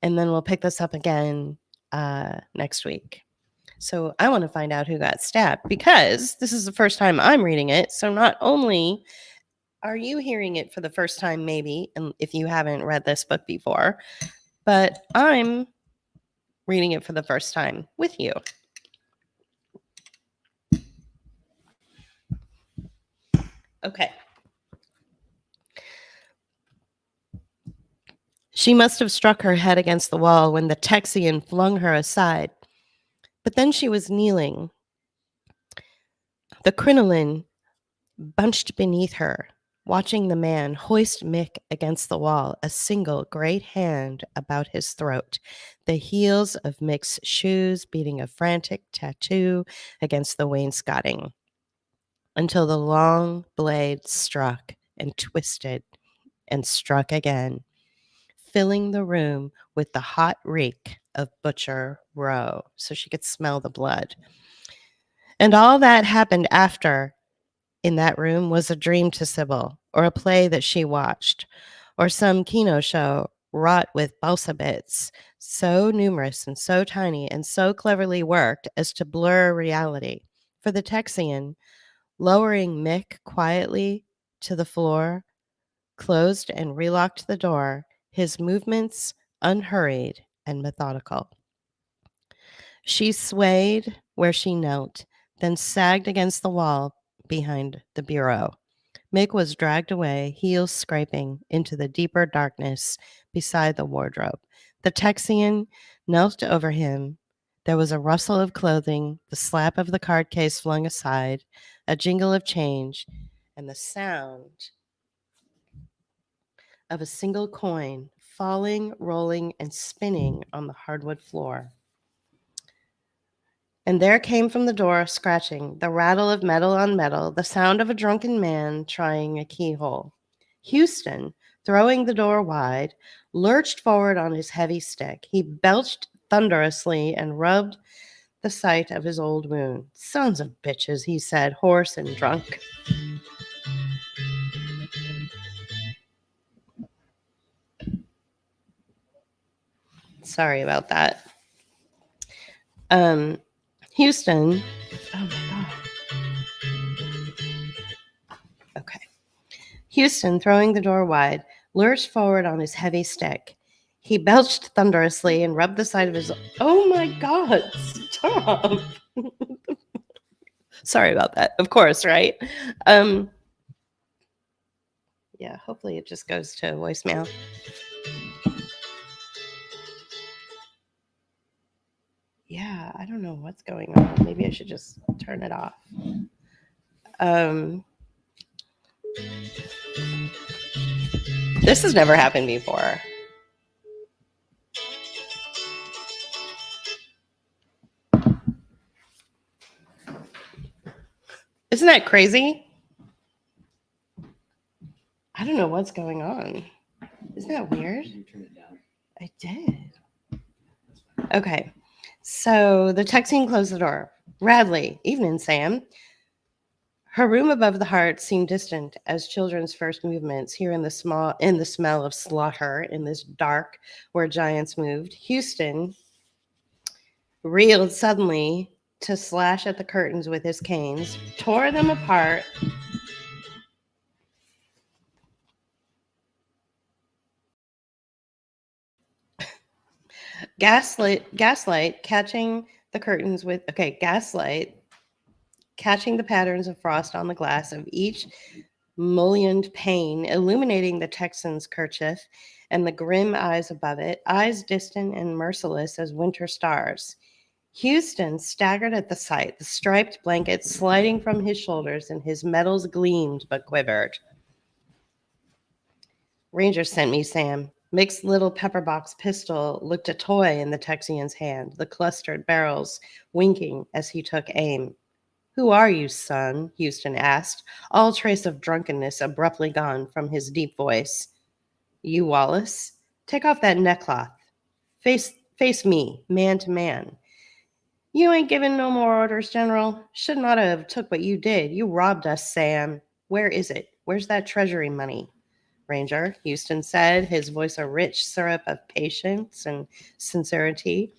And then we'll pick this up again next week. So I want to find out who got stabbed because this is the first time I'm reading it. So not only are you hearing it for the first time, maybe, and if you haven't read this book before, but I'm reading it for the first time with you. Okay. She must have struck her head against the wall when the Texian flung her aside. But then she was kneeling, the crinoline bunched beneath her, watching the man hoist Mick against the wall, a single great hand about his throat, the heels of Mick's shoes beating a frantic tattoo against the wainscoting, until the long blade struck and twisted and struck again, filling the room with the hot reek of Butcher Row, so she could smell the blood. And all that happened after in that room was a dream to Sybil, or a play that she watched, or some kino show wrought with balsa bits, so numerous and so tiny and so cleverly worked as to blur reality. For the Texian, lowering Mick quietly to the floor, closed and relocked the door, his movements unhurried and methodical. She swayed where she knelt, then sagged against the wall behind the bureau. Mick was dragged away, heels scraping, into the deeper darkness beside the wardrobe. The Texian knelt over him. There was a rustle of clothing, the slap of the card case flung aside, a jingle of change, and the sound of a single coin falling, rolling, and spinning on the hardwood floor. And there came from the door, scratching, the rattle of metal on metal, the sound of a drunken man trying a keyhole. Houston, throwing the door wide, lurched forward on his heavy stick. He belched thunderously and rubbed the site of his old wound. Sons of bitches, he said, hoarse and drunk. Sorry about that. Houston. Oh my God. Okay. Houston, throwing the door wide, lurched forward on his heavy stick. He belched thunderously and rubbed the side of his. Oh my God! Stop. Sorry about that. Of course, right? Yeah. Hopefully, it just goes to voicemail. Yeah, I don't know what's going on. Maybe I should just turn it off. This has never happened before. Isn't that crazy? I don't know what's going on. Isn't that weird?
Did you turn it down?
I did. Okay. So the Texan closed the door. Radley, evening, Sam. Her room above the heart seemed distant as children's first movements here in the smell of slaughter in this dark where giants moved. Houston reeled suddenly to slash at the curtains with his canes, tore them apart. Gaslight catching the curtains with gaslight catching the patterns of frost on the glass of each mullioned pane, illuminating the Texan's kerchief and the grim eyes above it, eyes distant and merciless as winter stars. Houston staggered at the sight, the striped blanket sliding from his shoulders, and his metals gleamed but quivered. Ranger sent me, Sam. Mick's little pepperbox pistol looked a toy in the Texian's hand, the clustered barrels winking as he took aim. Who are you, son? Houston asked, all trace of drunkenness abruptly gone from his deep voice. You, Wallace? Take off that neckcloth. Face me, man to man. You ain't giving no more orders, General. Should not have took what you did. You robbed us, Sam. Where is it? Where's that treasury money? Ranger, Houston said, his voice a rich syrup of patience and sincerity.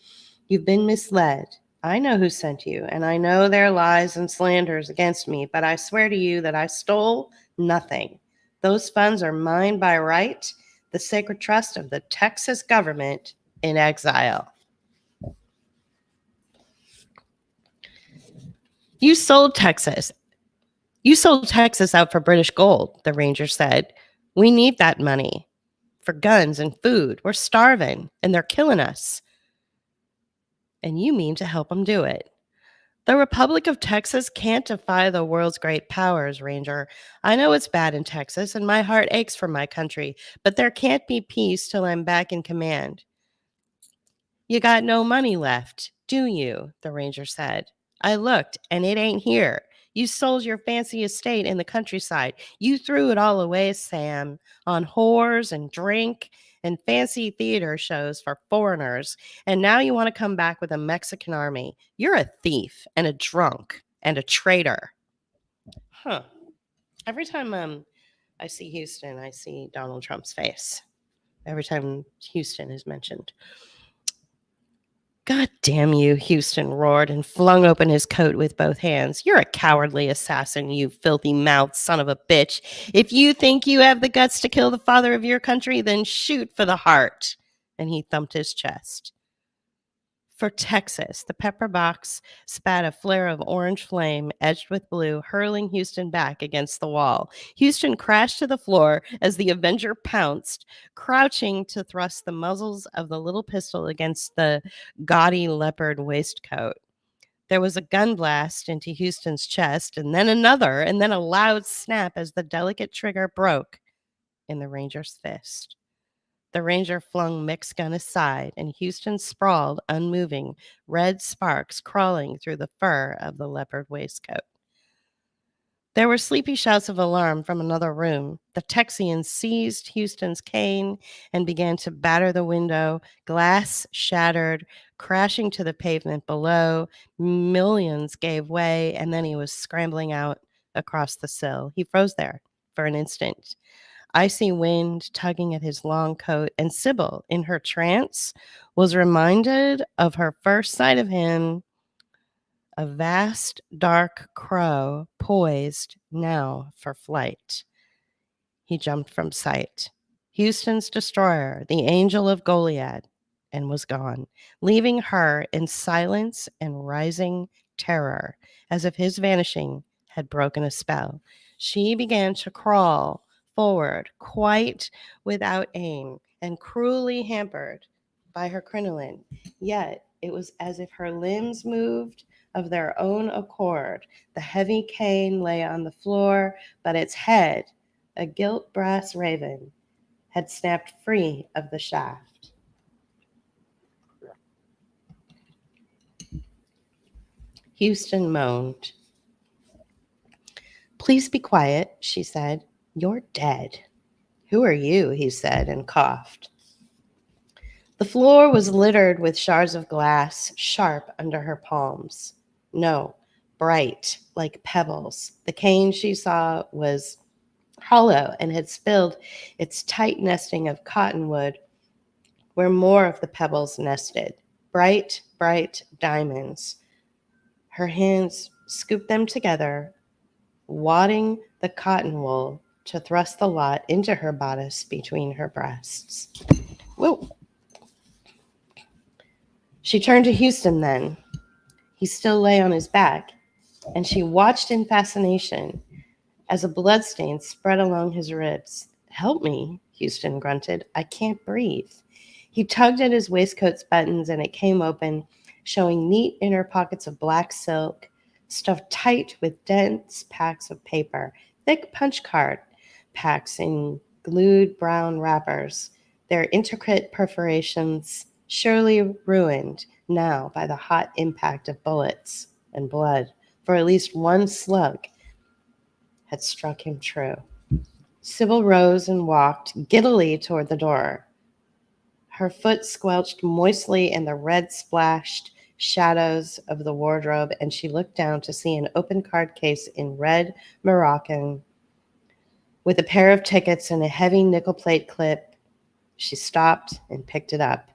You've been misled. I know who sent you, and I know their lies and slanders against me, but I swear to you that I stole nothing. Those funds are mine by right, the sacred trust of the Texas government in exile. You sold Texas. You sold Texas out for British gold, the ranger said. We need that money for guns and food. We're starving, and they're killing us. And you mean to help them do it. The Republic of Texas can't defy the world's great powers, Ranger. I know it's bad in Texas, and my heart aches for my country, but there can't be peace till I'm back in command. You got no money left, do you? The ranger said. I looked, and it ain't here. You sold your fancy estate in the countryside. You threw it all away, Sam, on whores and drink and fancy theater shows for foreigners. And now you want to come back with a Mexican army. You're a thief and a drunk and a traitor. Huh. Every time I see Houston, I see Donald Trump's face. Every time Houston is mentioned. God damn you, Houston roared and flung open his coat with both hands. You're a cowardly assassin, you filthy mouthed son of a bitch. If you think you have the guts to kill the father of your country, then shoot for the heart. And he thumped his chest. For Texas, the pepper box spat a flare of orange flame edged with blue, hurling Houston back against the wall. Houston crashed to the floor as the Avenger pounced, crouching to thrust the muzzles of the little pistol against the gaudy leopard waistcoat. There was a gun blast into Houston's chest, and then another, and then a loud snap as the delicate trigger broke in the Ranger's fist. The ranger flung Mick's gun aside, and Houston sprawled, unmoving, red sparks crawling through the fur of the leopard waistcoat. There were sleepy shouts of alarm from another room. The Texians seized Houston's cane and began to batter the window. Glass shattered, crashing to the pavement below. Millions gave way, and then he was scrambling out across the sill. He froze there for an instant. Icy wind tugging at his long coat, and Sybil, in her trance, was reminded of her first sight of him, a vast, dark crow poised now for flight. He jumped from sight. Houston's destroyer, the angel of Goliad, and was gone, leaving her in silence and rising terror, as if his vanishing had broken a spell. She began to crawl forward, quite without aim, and cruelly hampered by her crinoline. Yet it was as if her limbs moved of their own accord. The heavy cane lay on the floor, but its head, a gilt brass raven, had snapped free of the shaft. Houston moaned. Please be quiet, she said. You're dead. Who are you? He said and coughed. The floor was littered with shards of glass, sharp under her palms. No, bright, like pebbles. The cane she saw was hollow and had spilled its tight nesting of cottonwood where more of the pebbles nested. Bright, bright diamonds. Her hands scooped them together, wadding the cotton wool to thrust the lot into her bodice between her breasts. Whoa. She turned to Houston then. He still lay on his back, and she watched in fascination as a bloodstain spread along his ribs. Help me, Houston grunted. I can't breathe. He tugged at his waistcoat's buttons, and it came open, showing neat inner pockets of black silk, stuffed tight with dense packs of paper, thick punch card packs in glued brown wrappers, their intricate perforations surely ruined now by the hot impact of bullets and blood, for at least one slug had struck him true. Sybil rose and walked giddily toward the door. Her foot squelched moistly in the red-splashed shadows of the wardrobe, and she looked down to see an open card case in red Moroccan with a pair of tickets and a heavy nickel plate clip. She stopped and picked it up.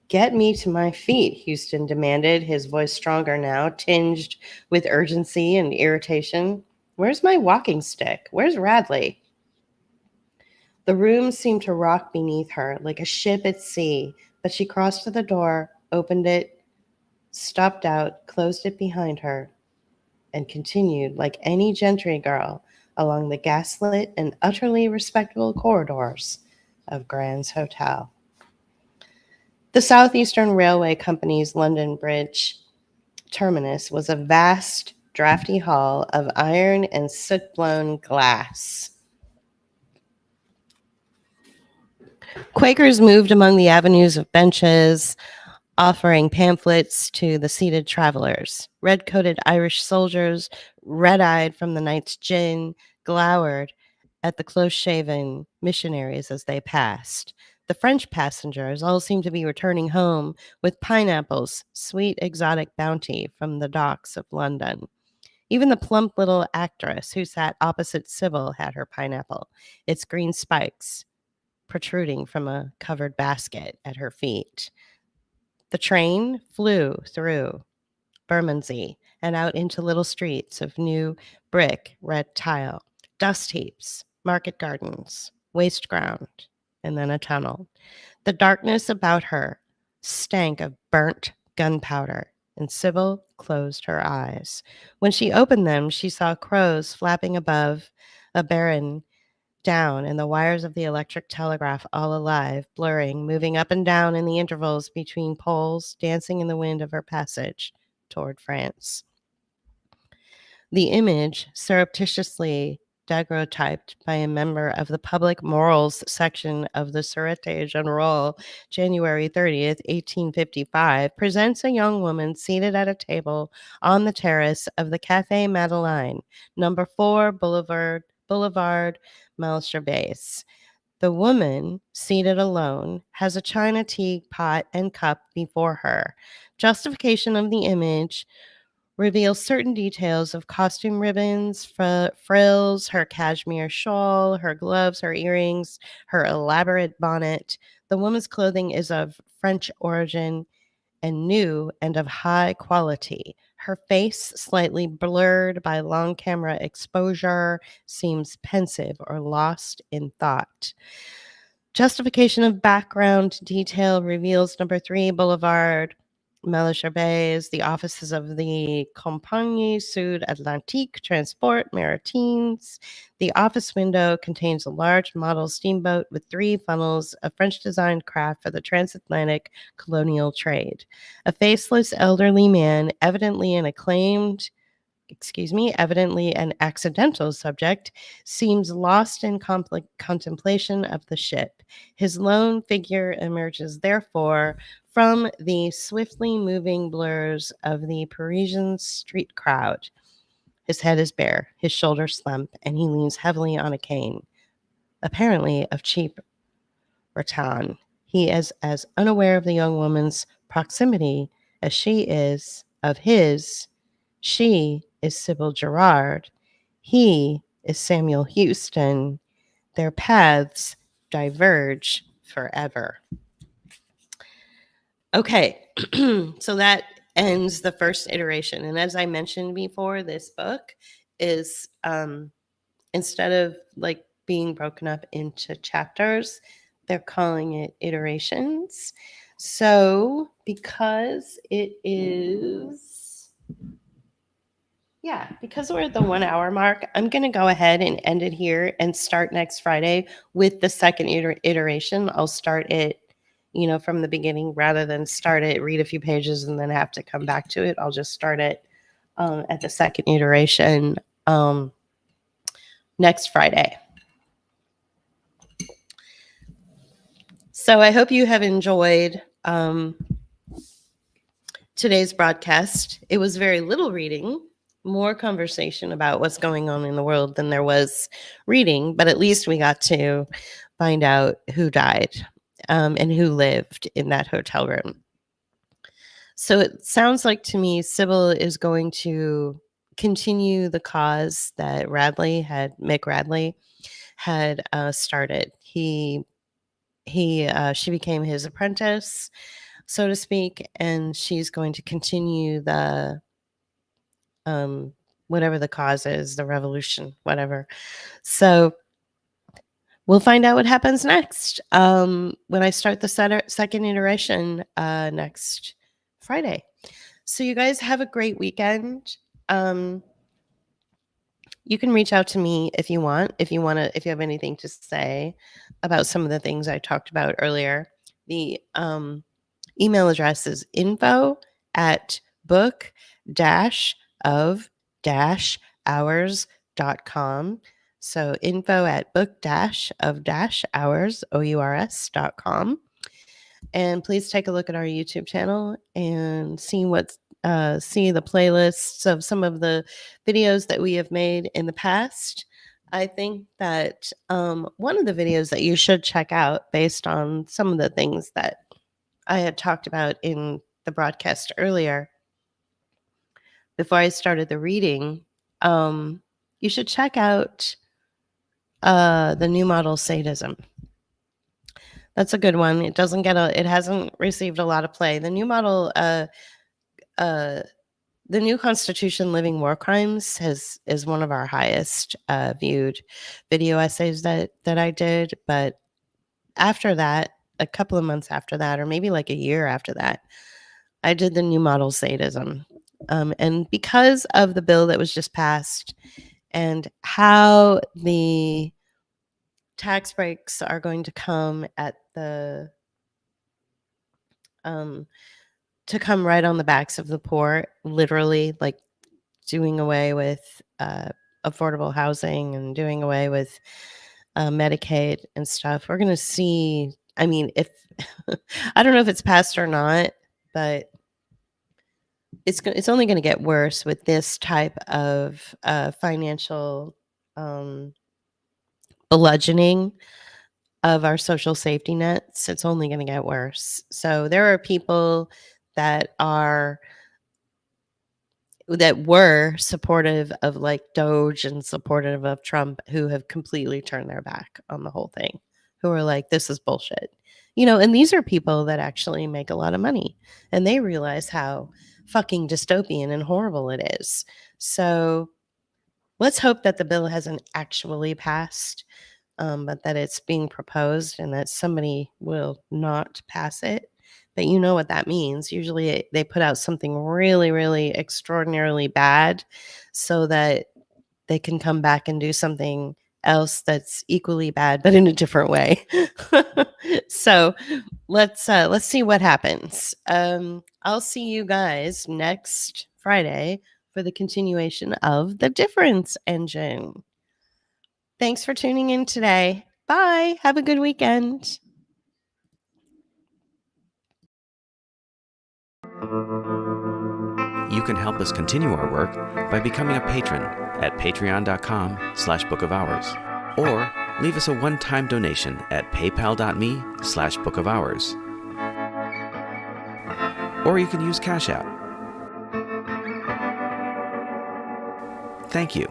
Get me to my feet, Houston demanded, his voice stronger now, tinged with urgency and irritation. Where's my walking stick? Where's Radley? The room seemed to rock beneath her like a ship at sea, but she crossed to the door, opened it, stopped out, closed it behind her, and continued like any gentry girl along the gaslit and utterly respectable corridors of Grand's Hotel. The Southeastern Railway Company's London Bridge terminus was a vast, drafty hall of iron and soot-blown glass. Quakers moved among the avenues of benches, offering pamphlets to the seated travelers. Red-coated Irish soldiers, red-eyed from the night's gin, glowered at the close-shaven missionaries as they passed. The French passengers all seemed to be returning home with pineapples, sweet exotic bounty from the docks of London. Even the plump little actress who sat opposite Sybil had her pineapple, its green spikes protruding from a covered basket at her feet. The train flew through Bermondsey and out into little streets of new brick, red tile, dust heaps, market gardens, waste ground, and then a tunnel. The darkness about her stank of burnt gunpowder, and Sybil closed her eyes. When she opened them, she saw crows flapping above a barren down, and the wires of the electric telegraph all alive, blurring, moving up and down in the intervals between poles, dancing in the wind of her passage toward France. The image, surreptitiously daguerreotyped by a member of the Public Morals section of the Sûreté Générale, January 30th, 1855, presents a young woman seated at a table on the terrace of the Café Madeleine, number 4 Boulevard Malesherbes. The woman, seated alone, has a china teapot and cup before her. Justification of the image reveals certain details of costume ribbons, frills, her cashmere shawl, her gloves, her earrings, her elaborate bonnet. The woman's clothing is of French origin and new and of high quality. Her face, slightly blurred by long camera exposure, seems pensive or lost in thought. Justification of background detail reveals number 3 Boulevard Malesherbes, the offices of the Compagnie Sud Atlantique Transport Maritimes. The office window contains a large model steamboat with 3 funnels, a French-designed craft for the transatlantic colonial trade. A faceless elderly man, evidently an accidental subject, seems lost in contemplation of the ship. His lone figure emerges, therefore, from the swiftly moving blurs of the Parisian street crowd. His head is bare, his shoulders slump, and he leans heavily on a cane, apparently of cheap rattan. He is as unaware of the young woman's proximity as she is of his. She is Sybil Gerard. He is Samuel Houston. Their paths diverge forever. Okay, so that ends the first iteration. And as I mentioned before, this book is instead of like being broken up into chapters, they're calling it iterations. So because we're at the 1 hour mark, I'm going to go ahead and end it here and start next Friday with the second iteration. I'll start it, from the beginning rather than start it, read a few pages, and then have to come back to it. I'll just start it at the second iteration next Friday. So I hope you have enjoyed today's broadcast. It was very little reading, more conversation about what's going on in the world than there was reading, but at least we got to find out who died and who lived in that hotel room. So it sounds like to me Sybil is going to continue the cause that Mick Radley had started. She became his apprentice, so to speak, and she's going to continue the whatever the cause is, the revolution, whatever. So we'll find out what happens next when I start the second iteration next Friday. So you guys have a great weekend. you can reach out to me if you want. If you have anything to say about some of the things I talked about earlier. The email address is info@book-of-hours.com. So info@book-of-hours.com. And please take a look at our YouTube channel and see the playlists of some of the videos that we have made in the past. I think that one of the videos that you should check out, based on some of the things that I had talked about in the broadcast earlier, before I started the reading, you should check out the new model sadism. That's a good one. It hasn't received a lot of play. The new model, the new Constitution Living War Crimes is one of our highest viewed video essays that I did. But after that, a couple of months after that, or maybe like a year after that, I did the new model sadism. And because of the bill that was just passed and how the tax breaks are going to come to come right on the backs of the poor, literally, like doing away with affordable housing and doing away with Medicaid and stuff. We're going to see. I mean, if I don't know if it's passed or not, but it's only going to get worse with this type of financial bludgeoning of our social safety nets. It's only going to get worse. So there are people that were supportive of like Doge and supportive of Trump who have completely turned their back on the whole thing, who are like, this is bullshit. And these are people that actually make a lot of money and they realize how fucking dystopian and horrible it is. So let's hope that the bill hasn't actually passed, but that it's being proposed and that somebody will not pass it. But you know what that means. Usually they put out something really, really extraordinarily bad so that they can come back and do something else that's equally bad, but in a different way. So let's see what happens. I'll see you guys next Friday for the continuation of The Difference Engine. Thanks for tuning in today. Bye. Have a good weekend.
You can help us continue our work by becoming a patron at patreon.com/bookofhours, or leave us a one-time donation at paypal.me/bookofhours. Or you can use Cash App. Thank you.